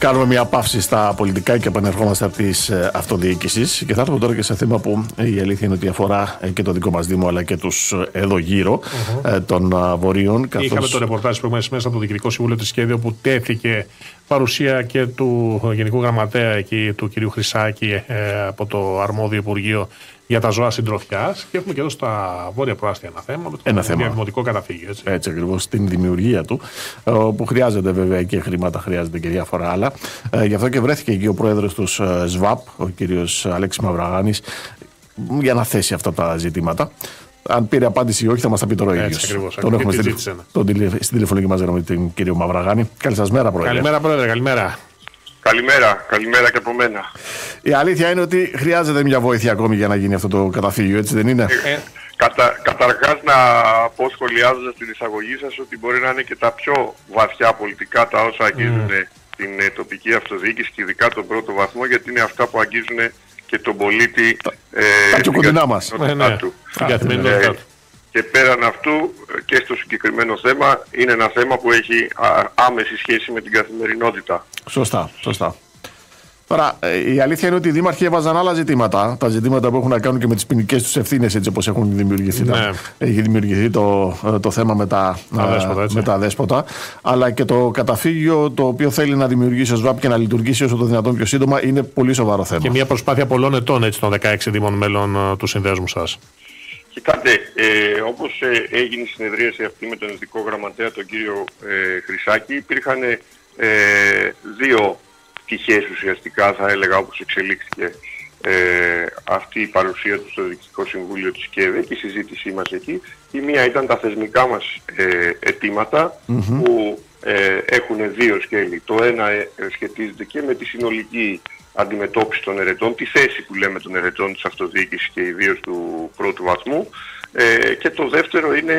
Κάνουμε μια παύση στα πολιτικά και επανερχόμαστε από της αυτοδιοίκησης και θα έρθουμε τώρα και σε θέμα που η αλήθεια είναι ότι αφορά και το δικό μας Δήμο αλλά και τους εδώ γύρω των Βορείων. Είχαμε το ρεπορτάζ προηγούμενες μέρες από το Διοικητικό Συμβούλιο της ΚΕΔ, όπου τέθηκε παρουσία και του Γενικού Γραμματέα εκεί, του κ. Χρυσάκη, από το αρμόδιο Υπουργείο για τα ζώα συντροφιάς, και έχουμε και εδώ στα βόρεια προάστια ένα θέμα, δημοτικό καταφύγιο. Έτσι ακριβώς, την δημιουργία του, που χρειάζεται βέβαια και χρήματα, χρειάζεται και διάφορα άλλα. Γι' αυτό και βρέθηκε εκεί ο πρόεδρος του ΣΒΑΠ, ο κύριος Αλέξης Μαυραγάνης, για να θέσει αυτά τα ζητήματα. Αν πήρε απάντηση ή όχι, θα μας τα πει τώρα ο ίδιος. Τον έχουμε στην τηλεφωνική μας γραμμή, τον κύριο Μαυραγάνη. Καλή σας μέρα, πρόεδρε. Καλημέρα, πρόεδρε, καλημέρα. Καλημέρα και από μένα. Η αλήθεια είναι ότι χρειάζεται μια βοήθεια ακόμη για να γίνει αυτό το καταφύγιο, έτσι δεν είναι? Καταρχάς να πω, σχολιάζοντας την εισαγωγή σας, ότι μπορεί να είναι και τα πιο βαθιά πολιτικά τα όσα αγγίζουν την τοπική αυτοδιοίκηση και ειδικά τον πρώτο βαθμό, γιατί είναι αυτά που αγγίζουν και τον πολίτη τα πιο κοντινά μας. Και πέραν αυτού και στο συγκεκριμένο θέμα είναι ένα θέμα που έχει άμεση σχέση με την καθημερινότητα. Σωστά. Τώρα, η αλήθεια είναι ότι οι δήμαρχοι έβαζαν άλλα ζητήματα. Τα ζητήματα που έχουν να κάνουν και με τις ποινικές τους ευθύνες, έτσι όπως έχουν δημιουργηθεί. Έχει δημιουργηθεί το θέμα με τα δέσποτα. Αλλά και το καταφύγιο το οποίο θέλει να δημιουργήσει ο ΣΒΑΠ και να λειτουργήσει όσο το δυνατόν πιο σύντομα είναι πολύ σοβαρό θέμα. Και μια προσπάθεια πολλών ετών, έτσι, των 16 δήμων μέλων του συνδέσμου σας. Κοιτάτε, όπως έγινε η συνεδρίαση αυτή με τον ειδικό γραμματέα, τον κύριο Χρυσάκη, υπήρχαν δύο πτυχές ουσιαστικά, θα έλεγα, όπως εξελίχθηκε αυτή η παρουσία του στο Διοικητικό Συμβούλιο της ΚΕΔ και η συζήτησή μας εκεί. Η μία ήταν τα θεσμικά μας αιτήματα, που έχουν δύο σκέλη. Το ένα σχετίζεται και με τη συνολική αντιμετώπιση των ερετών, τη θέση που λέμε των ερετών της αυτοδιοίκησης και ιδίως του πρώτου βαθμού, και το δεύτερο είναι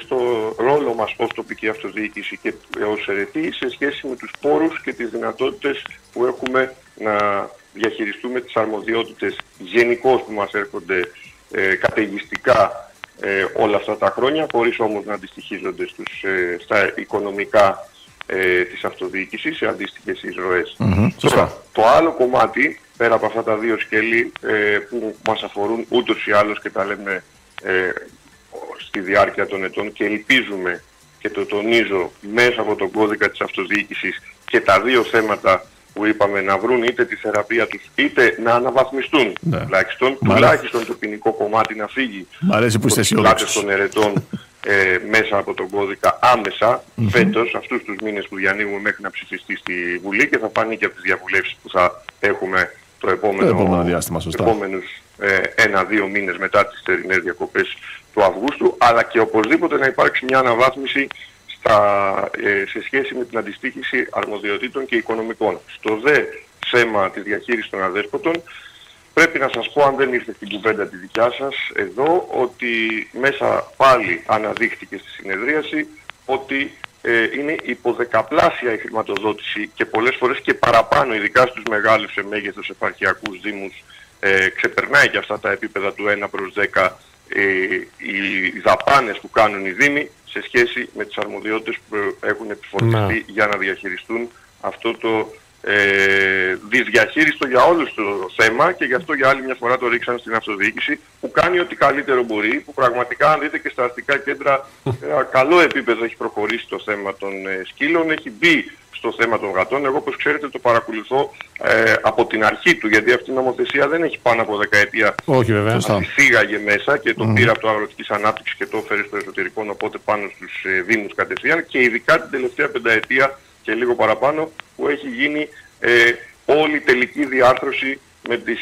στο ρόλο μας ως τοπική αυτοδιοίκηση και ως ερετή σε σχέση με τους πόρους και τις δυνατότητες που έχουμε να διαχειριστούμε τις αρμοδιότητες γενικώς που μας έρχονται καταιγιστικά όλα αυτά τα χρόνια, χωρίς όμως να αντιστοιχίζονται στα οικονομικά της αυτοδιοίκησης σε αντίστοιχες εισρωές. Το άλλο κομμάτι, πέρα από αυτά τα δύο σκέλη που μας αφορούν ούτως ή άλλως και τα λέμε στη διάρκεια των ετών και ελπίζουμε, και το τονίζω, μέσα από τον κώδικα της αυτοδιοίκησης και τα δύο θέματα που είπαμε να βρουν είτε τη θεραπεία τους είτε να αναβαθμιστούν, τουλάχιστον το ποινικό κομμάτι να φύγει από τις πλάτες των ερετών μέσα από τον κώδικα άμεσα φέτος, αυτούς τους μήνες που διανύουμε μέχρι να ψηφιστεί στη Βουλή, και θα φανεί και από τις διαβουλεύσεις που θα έχουμε το επόμενο διάστημα, επόμενους 1-2 μήνες μετά τις θερινές διακοπές του Αυγούστου, αλλά και οπωσδήποτε να υπάρξει μια αναβάθμιση σε σχέση με την αντιστοίχηση αρμοδιοτήτων και οικονομικών. Στο δε θέμα της διαχείρισης των αδέσποτων, πρέπει να σας πω, αν δεν ήρθε στην κουβέντα τη δικιά σας εδώ, ότι μέσα πάλι αναδείχθηκε στη συνεδρίαση ότι είναι υποδεκαπλάσια η χρηματοδότηση και πολλές φορές και παραπάνω, ειδικά στους μεγάλους σε μέγεθος επαρχιακούς δήμους, ξεπερνάει και αυτά τα επίπεδα του 1/10 οι δαπάνες που κάνουν οι δήμοι σε σχέση με τις αρμοδιότητες που έχουν επιφορτιστεί για να διαχειριστούν αυτό το δυσδιαχείριστο για όλους το θέμα, και γι' αυτό για άλλη μια φορά το ρίξαν στην αυτοδιοίκηση, που κάνει ό,τι καλύτερο μπορεί, που πραγματικά αν δείτε και στα αστικά κέντρα καλό επίπεδο έχει προχωρήσει το θέμα των σκύλων, έχει μπει στο θέμα των γατών. Εγώ, όπως ξέρετε, το παρακολουθώ από την αρχή του, γιατί αυτή η νομοθεσία δεν έχει πάνω από δεκαετία. Όχι, βέβαια. Φύγαγε μέσα και το πήρα από το Αγροτικής Ανάπτυξης και το έφερε στο εσωτερικό, οπότε πάνω στους δήμους κατευθείαν, και ειδικά την τελευταία πενταετία και λίγο παραπάνω, που έχει γίνει όλη η τελική διάρθρωση με τις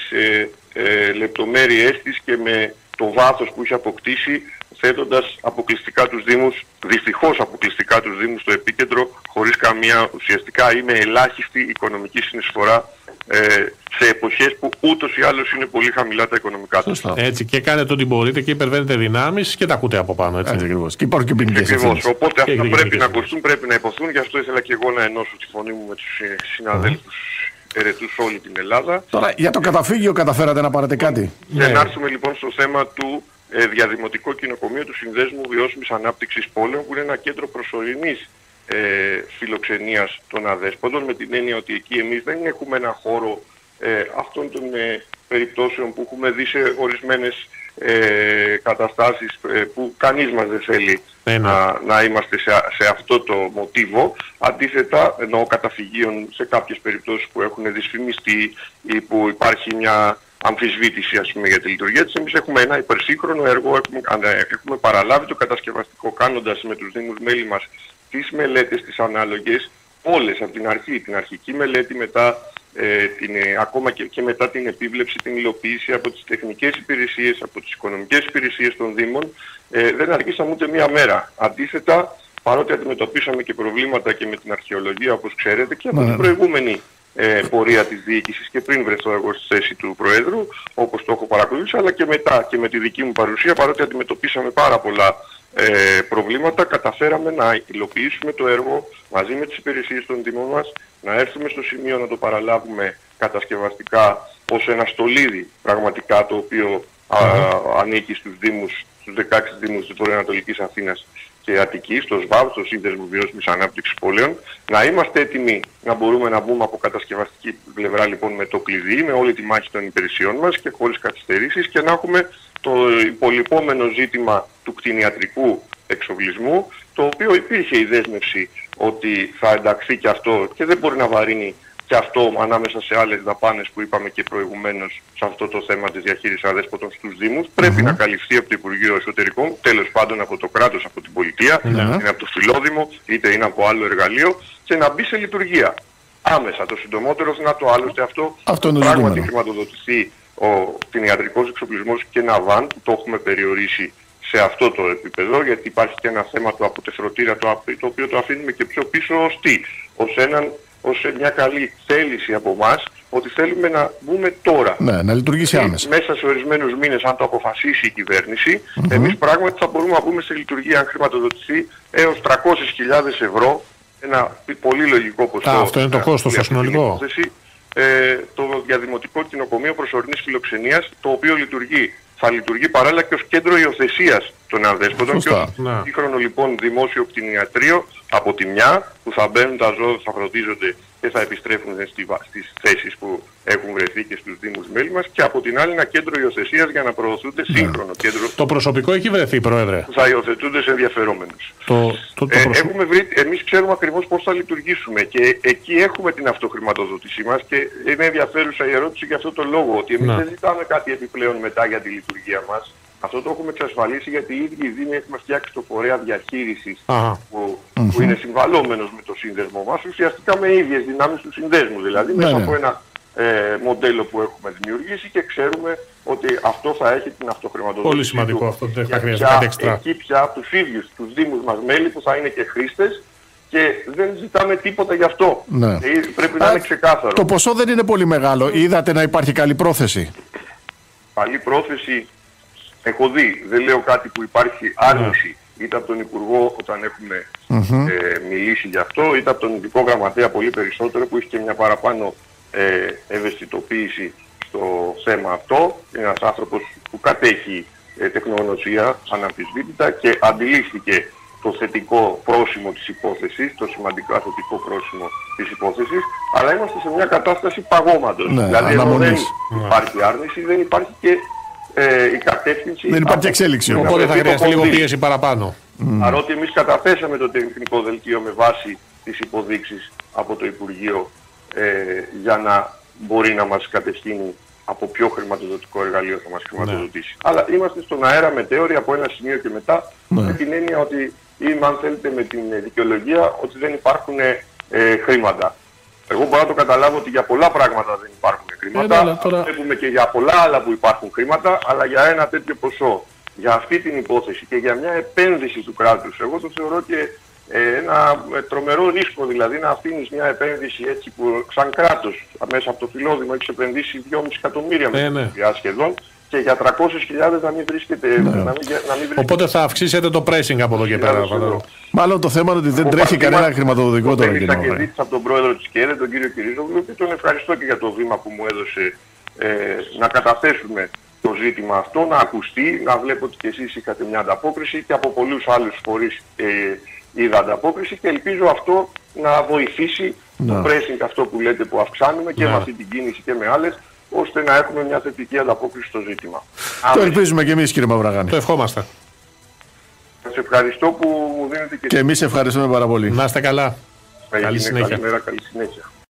λεπτομέρειές της και με το βάθος που έχει αποκτήσει, θέτοντας αποκλειστικά τους δήμους, δυστυχώς αποκλειστικά τους δήμους στο επίκεντρο, χωρίς καμία ουσιαστικά ή με ελάχιστη οικονομική συνεισφορά σε εποχές που ούτως ή άλλως είναι πολύ χαμηλά τα οικονομικά τους. Έτσι, και κάνετε ό,τι μπορείτε και υπερβαίνετε δυνάμεις και τα ακούτε από πάνω. Έτσι ακριβώς. Και υπάρχουν και ποινικές ευθύνες. Οπότε αυτά πρέπει να ακουστούν, πρέπει να υποθούν. Γι' αυτό ήθελα και εγώ να ενώσω τη φωνή μου με τους συναδέλφους ερετούς όλη την Ελλάδα. Τώρα, για το καταφύγιο καταφέρατε να πάρετε κάτι? Για να έρθουμε λοιπόν στο θέμα του διαδημοτικού κοινοκομείου του Συνδέσμου Βιώσιμης Ανάπτυξης Πόλεων, που είναι ένα κέντρο προσωρινής φιλοξενίας των αδέσποτων, με την έννοια ότι εκεί εμείς δεν έχουμε ένα χώρο αυτών των περιπτώσεων που έχουμε δει σε ορισμένες καταστάσεις που κανείς μας δεν θέλει να είμαστε σε αυτό το μοτίβο. Αντίθετα, εννοώ καταφυγίων σε κάποιες περιπτώσεις που έχουν δυσφημιστεί ή που υπάρχει μια αμφισβήτηση, ας πούμε, για τη λειτουργία της. Εμείς έχουμε ένα υπερσύγχρονο έργο, έχουμε παραλάβει το κατασκευαστικό, κάνοντας με τους Δήμους μέλη μας τις μελέτες, τις ανάλογες, όλες από την αρχή, την αρχική μελέτη, μετά ακόμα και μετά την επίβλεψη, την υλοποίηση από τις τεχνικές υπηρεσίες, από τις οικονομικές υπηρεσίες των Δήμων, δεν αργήσαμε ούτε μία μέρα. Αντίθετα, παρότι αντιμετωπίσαμε και προβλήματα και με την αρχαιολογία, όπως ξέρετε, και από την προηγούμενη πορεία της διοίκησης και πριν βρεθώ εγώ στη θέση του Προέδρου, όπως το έχω παρακολουθήσει, αλλά και μετά και με τη δική μου παρουσία, παρότι αντιμετωπίσαμε πάρα πολλά προβλήματα, καταφέραμε να υλοποιήσουμε το έργο μαζί με τις υπηρεσίες των Δήμων μας, να έρθουμε στο σημείο να το παραλάβουμε κατασκευαστικά ως ένα στολίδι πραγματικά, το οποίο ανήκει στους Δήμους, στους 16 Δήμους της Βορειοανατολικής Αθήνας και Αττικής, στο ΣΒΑΒ, στο Σύνδεσμο Βιώσιμης Ανάπτυξης Πόλεων, να είμαστε έτοιμοι να μπορούμε να μπούμε από κατασκευαστική πλευρά λοιπόν με το κλειδί, με όλη τη μάχη των υπηρεσιών μας και χωρίς καθυστερήσεις, και να έχουμε το υπολοιπόμενο ζήτημα του κτηνιατρικού εξοπλισμού, το οποίο υπήρχε η δέσμευση ότι θα ενταχθεί και αυτό και δεν μπορεί να βαρύνει και αυτό ανάμεσα σε άλλες δαπάνες που είπαμε και προηγουμένως σε αυτό το θέμα της διαχείρισης αδέσποτων στους Δήμους. Πρέπει να καλυφθεί από το Υπουργείο Εσωτερικών, τέλος πάντων από το κράτος, από την πολιτεία, είναι από το Φιλόδημο, είτε είναι από άλλο εργαλείο, και να μπει σε λειτουργία άμεσα, το συντομότερο δυνατό. Άλλωστε αυτό πράγματι χρηματοδοτηθεί ο κτηνιατρικός εξοπλισμός και ένα βαν που το έχουμε περιορίσει σε αυτό το επίπεδο, γιατί υπάρχει και ένα θέμα του αποτεφρωτήρα, το οποίο το αφήνουμε και πιο πίσω ως μια καλή θέληση από εμάς, ότι θέλουμε να μπούμε τώρα. Ναι, να λειτουργήσει άμεσα. Μέσα σε ορισμένους μήνες, αν το αποφασίσει η κυβέρνηση, εμείς πράγματι θα μπορούμε να μπούμε σε λειτουργία, αν χρηματοδοτηθεί, έως 300.000 ευρώ, ένα πολύ λογικό ποσό. Αυτό είναι το κόστος το συνολικό. Το διαδημοτικό κτηνοκομείο προσωρινής φιλοξενίας, το οποίο θα λειτουργεί παράλληλα και ως κέντρο υιοθεσίας των αδέσποτων και ως σύγχρονο λοιπόν δημόσιο κτηνιατρίο από τη μια, που θα μπαίνουν τα ζώα, θα φροντίζονται και θα επιστρέφουν στις θέσεις που έχουν βρεθεί και στους Δήμους μέλη μας, και από την άλλη ένα κέντρο υιοθεσίας για να προωθούνται σύγχρονο κέντρο. Το προσωπικό έχει βρεθεί, Πρόεδρε. Θα υιοθετούνται σε ενδιαφερόμενους. Έχουμε βρει, εμείς ξέρουμε ακριβώς πώς θα λειτουργήσουμε και εκεί έχουμε την αυτοχρηματοδότησή μας, και είναι ενδιαφέρουσα η ερώτηση για αυτό το λόγο, ότι εμείς δεν ζητάμε κάτι επιπλέον μετά για τη λειτουργία μας. Αυτό το έχουμε εξασφαλίσει, γιατί οι ίδιοι οι Δήμοι έχουμε φτιάξει το φορέα διαχείρισης που είναι συμβαλόμενος με το σύνδεσμό μας, ουσιαστικά με ίδιες δυνάμεις του συνδέσμου, δηλαδή μέσα από ένα μοντέλο που έχουμε δημιουργήσει, και ξέρουμε ότι αυτό θα έχει την αυτοχρηματοδότηση. Πολύ σημαντικό αυτό, δεν θα χρειάζεται κάτι εξτρά. Εκεί πια από τους ίδιους τους Δήμους μας μέλη που θα είναι και χρήστες, και δεν ζητάμε τίποτα γι' αυτό. Ναι. Πρέπει να είναι ξεκάθαρο. Το ποσό δεν είναι πολύ μεγάλο. Είδατε να υπάρχει καλή πρόθεση? Καλή πρόθεση έχω δει. Δεν λέω κάτι που υπάρχει άρνηση, είτε από τον Υπουργό όταν έχουμε μιλήσει γι' αυτό, είτε από τον Ειδικό Γραμματέα πολύ περισσότερο, που έχει και μια παραπάνω ευαισθητοποίηση στο θέμα αυτό. Είναι ένας άνθρωπος που κατέχει τεχνογνωσία αναμφισβήτητα και αντιλήφθηκε το θετικό πρόσημο της υπόθεσης, το σημαντικό θετικό πρόσημο της υπόθεσης, αλλά είμαστε σε μια κατάσταση παγώματος. Δηλαδή εδώ δεν υπάρχει άρνηση, δεν υπάρχει και η κατεύθυνση. Δεν υπάρχει εξέλιξη. Οπότε θα χρειαστεί λίγο πίεση παραπάνω. Παρότι εμείς καταθέσαμε το τεχνικό δελτίο με βάση τις υποδείξεις από το Υπουργείο για να μπορεί να μας κατευθύνει από ποιο χρηματοδοτικό εργαλείο θα μας χρηματοδοτήσει. Αλλά είμαστε στον αέρα μετέωρη από ένα σημείο και μετά, με την έννοια ότι, ή αν θέλετε με την δικαιολογία, ότι δεν υπάρχουν χρήματα. Εγώ μπορώ να το καταλάβω ότι για πολλά πράγματα δεν υπάρχουν χρήματα. Βλέπουμε και για πολλά άλλα που υπάρχουν χρήματα, αλλά για ένα τέτοιο ποσό, για αυτή την υπόθεση και για μια επένδυση του κράτους, εγώ το θεωρώ και ένα τρομερό ρίσκο, δηλαδή να αφήνεις μια επένδυση έτσι που σαν κράτος μέσα από το Φιλόδημο έχεις επενδύσει 2,5 εκατομμύρια σχεδόν, και για 300.000 να μην βρίσκεται. Οπότε θα αυξήσετε το pressing από εδώ και πέρα. Μάλλον το θέμα είναι ότι δεν τρέχει κανένα χρηματοδοτικό τώρα. Μίλησα και ζήτησα από τον πρόεδρο της ΚΕΔΕ, τον κύριο Κυρίζογλου, και τον ευχαριστώ και για το βήμα που μου έδωσε να καταθέσουμε το ζήτημα αυτό, να ακουστεί, να βλέπω ότι και εσείς είχατε μια ανταπόκριση, και από πολλούς άλλους φορείς είδα ανταπόκριση και ελπίζω αυτό να βοηθήσει το pressing αυτό που λέτε που αυξάνουμε και με αυτή την κίνηση και με άλλες, ώστε να έχουμε μια θετική ανταπόκριση στο ζήτημα. Το ελπίζουμε και εμείς, κύριε Μαυραγάνη. Το ευχόμαστε. Σας ευχαριστώ που μου δίνετε και εμείς ευχαριστούμε πάρα πολύ. Να είστε καλά. Καλή συνέχεια. Καλημέρα, καλή συνέχεια.